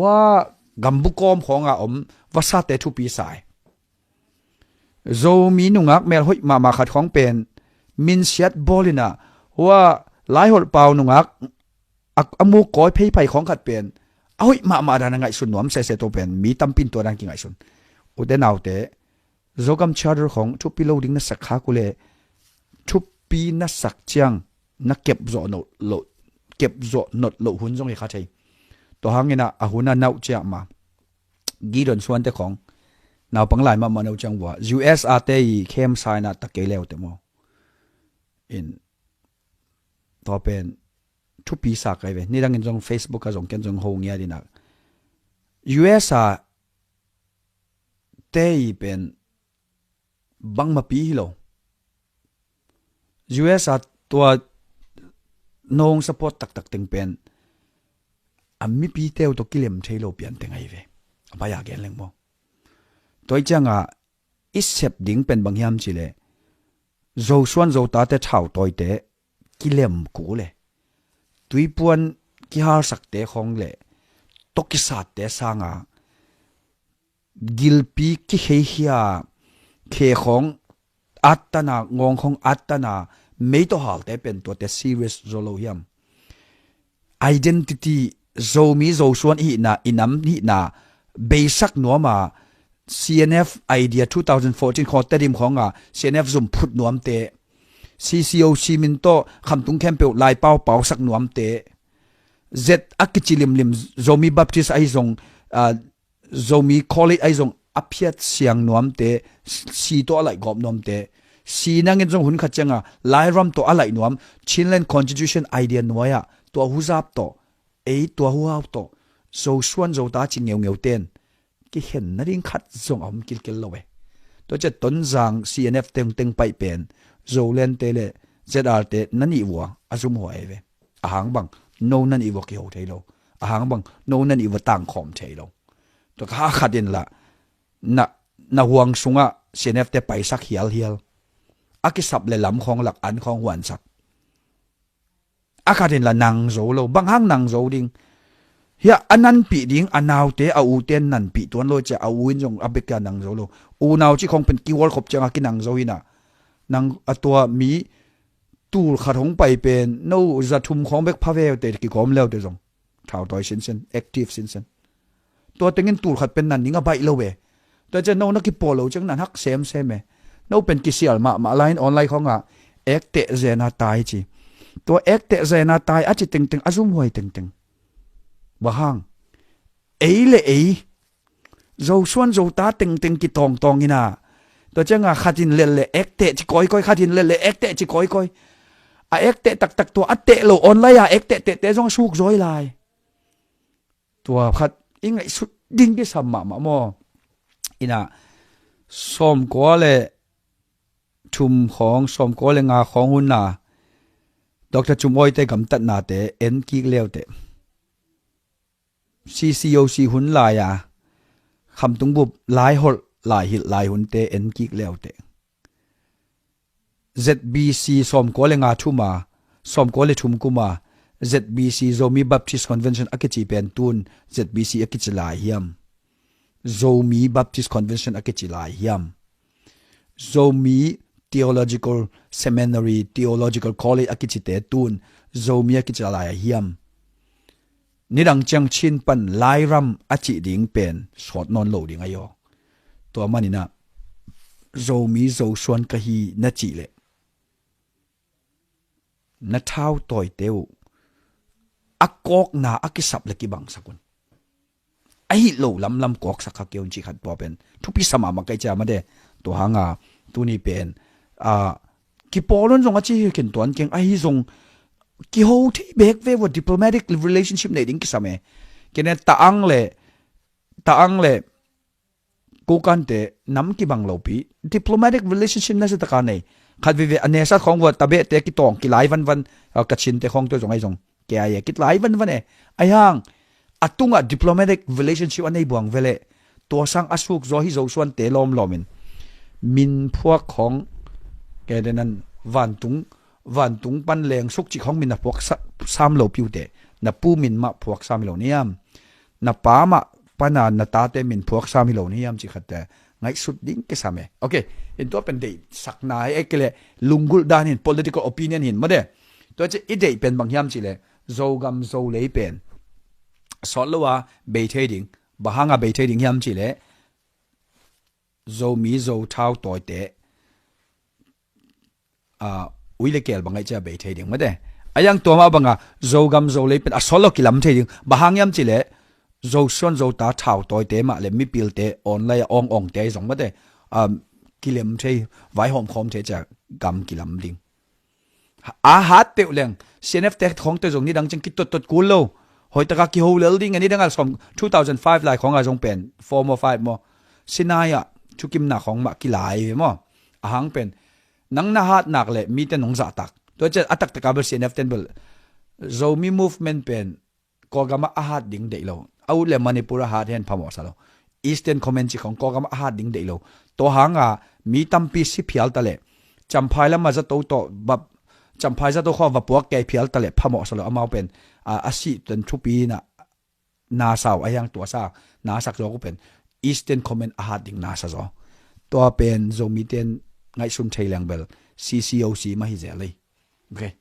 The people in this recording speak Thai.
ว่ากัมบุกอมของอมวัสดุทุปีสายโจมีนุงักเมลหอยมาขัดของเป็นมินเชียดบอลินะว่าหลายหดเปล่านุงักอมูก้อยเพย์ไปของขัดเป็นเอาหมาดานไงสุนนวมเสตัวเป็นมีตั้มปินตัวดังกิงไงสุนอุดเดนเอาเตะโจกัมชาร์ดของทุปีโลดิ้งนักสักขากุเลทุปีนักสักจังนักเก็บโจโนโลเก็บโจโนโลหุ่นจงให้ขาดใจตัวหางเงินอาหุนาเนาเจ้ามากีดอนส่วนเตของนาวปังหลายมาเนาจังว่า US อาเตยเข้มสายน่ะตะเกลียวเตมออินต่อเป็นทุกปีสักไอ้เว้นี่ดังเงินจง Facebook ก็จงเกินจงโฮงเงียดีนัก US อาเตยเป็นบังมาปีฮิโล US อาตัวนงสปอร์ตตักตึงเป็นอามีปีเตวตัวกิเลมเทโลเปลี่ยนแต่ไงเว้ไปอยากเห็นเรื่องมั้งตัวจังอิสเซปดิ้งเป็นบางยามจิเลโจส่วนโจตาเตชาวตัวเตกิเลมกูเลยตุยปวนกิฮาร์สักเตของเลยตกิสัตเตสังกิลปีกิเฮียเคของอัตตนางงของอัตตนาไม่ตัวหาลเตเป็นตัวเต serious โจโลยม identity โจมีโจส่วนอีน่ะอินัมอีน่ะเบสักนัวมา CNF idea 2014ขอแต่ดิมของCNF ซุ่มพุดนวมเต CCOC มินโตคำตุงแคมเปลลายเป้าสักนวมเต Z อักจิลิมโจมีบัพติสไอซงโจมีคอลเลจไอซงอภิษเสียงนวมเตซีตัวอะไรกอบนวมเตซีนั่งเงินจงหุ่นขัดจังลายรำตัวอะไรนวมชินเลน constitution idea นัวยตัวหูซับตัวตัวหูเอาตัวโจส่วนโจตาจิงเงียวเต้นกิเห็นนั่นเองขัดส่งอมกิลเลยตัวจะต้นจาง CNF เต็งไปเป็นโจเลนเตเล ZR เตนั่นอีวัวอาจุมหัวเวอาหางบังโนนั่นอีวัวเกี่ยวเทโลอาหางบังโนนั่นอีวัวต่างขอมเทโลตัวข้าขัดเด่นละน่ะห่วงสุงCNF เตไปสักเฮียลอากิสับเลยลำของหลักอันของหวานสักอาขัดเด่นละนางโจโลบางห้างนางโจดิงเฮียอันนั้นปีดิ้งอันนาวเตออูเต้นนั่นปีตัวนั้นจะเอาวินจงอเบกานังโซโลอูนาวที่คงเป็นกิวอลขบจังกินังโซอินะนังตัวมีตูขัดหงไปเป็นโนจะทุ่มของเบกพาเวลเตกิกอมแล้วเตจงข่าวต่อยสินเซนแอคทีฟสินเซนตัวเต็งเงินตูขัดเป็นนั่นนิ่งอใบเลวเวแต่จะโนนักกิโปโลจังนั้นฮักเซมเมโนเป็นกิเซียลมาไลน์ออนไลน์ของเอ็กเตเจนาตายจีตัวเอ็กเตเจนาตายอาจจะตึงอาซุ่มหวยตึงบ้าฮังเลยโจส่วนโจตาตึงกิตองอินะตัวจังขัดินเล่เอ็กเตจิก้อยขัดินเล่เอ็กเตจิก้อยเอ็กเตตักตัวอัตเตโลออนไลน์เอ็กเตจงสุกจอยไลตัวขัดยังไงสุดดิ้งที่สมมาโมอินะสมกัวเลชุมของสมกัวเลงาของหุ่นน่ะดร.จุมอยเตกำตัดนาเตเอ็นกิเลียวเตCCOC หุ่นลายคำตุงบุบลายหดลายหิลายหุ่นเตเอ็นกิกแล้วเต ZBC สมก็เลยงาทุมาสมก็เลยทุมกุมา ZBC โซมี Baptist Convention อักจิเป็นตุน ZBC อักจิลายยมโซมี Baptist Convention อักจิลายยมโซมี Theological Seminary Theological College อักจิเตตุนโซมีอักจิลายยมนี่ดังจังชินปันไลรัมอจิดิงเป็นสอดนอนโหลดิงอายอตัวมันนี่นะโจมีโจส่วนกะฮีนัจิเลนัทเท้าต่อยเตียวอักกอกนาอักิสับเลกิบังสักุนไอโหลลำกอกสักขะเกียวจิขัดปอเป็นทุกปีสมามาไกจามาเดตัวหางตัวนี้เป็นกิปอลนจงอจิเห็นตัวเก่งไอจงกี่หูที่เบกเวว่า diplomatic relationship ในดิ้งกิสามเกันเนี่ยตาอังเล่กูกันเตน้ำกี่บังเราปี diplomatic relationship นั่นสิตะการเนี่ยขัดวิเวอันเนสัตของวัดตาเบะเตกิตองกี่หลายวันกัดชินเตของตัวจงไอจงแกไอ้กี่หลายวันไอ้ห่างอัตุงdiplomatic relationship อันนี้บวงเวลตัวสังอสุกโจฮิโจส่วนเตลอมมินพวกของแกเดนั้นวันตุงปันแรงสุกจิของมินพวกสามโลพิวเตนับปูมินมาพวกสามโลเนี่ย na pa ma pana na ta te min phuak sam hi lo ni yam chi khat ngai sut ding ke same okay in to pen dei sakna ai ekle lungul dan in political opinion hin made to che i dei pen bang yam chi le zo gam zo le pen solwa be thading bahanga be thading yam chi le zo mi zo thau toy te uile kel bangai cha be thading made ayang to ma banga zo gam zo le pen a solo kilam thading bahang yam chi le zo son zo ta thau toy te ma le mi pil te online ong te zong made kilem thei vai hom khom the cha gam kilam ding a hat pe leng cnf te khong te jong ni dang ching ki tot kul lo hoi ta ka ki ho lel ding ani dang al som 2005 lai khong a jong pen 4 mo 5 mo sinaya chukim na khong ma ki lai mo a hang pen nang na hat nak le mi te nong za tak to che atak ta ka bel cnf ten bel zo mi movement pen ko gama a hat ding de lo au le manipur hat hen phamo sa lo eastern comment chi khong ko gama a hat ding de lo to hanga mi tampi si phial ta le champhai la ma za to ba champhai za to kho va puak ke phial ta le phamo sa lo amau pen asi ten thupi na saw ayang to sa na sak zo ko pen eastern comment a hat ding na sa zo to pen zo mi ten ngai sum thailang bel ccoc ma hi ze lei okay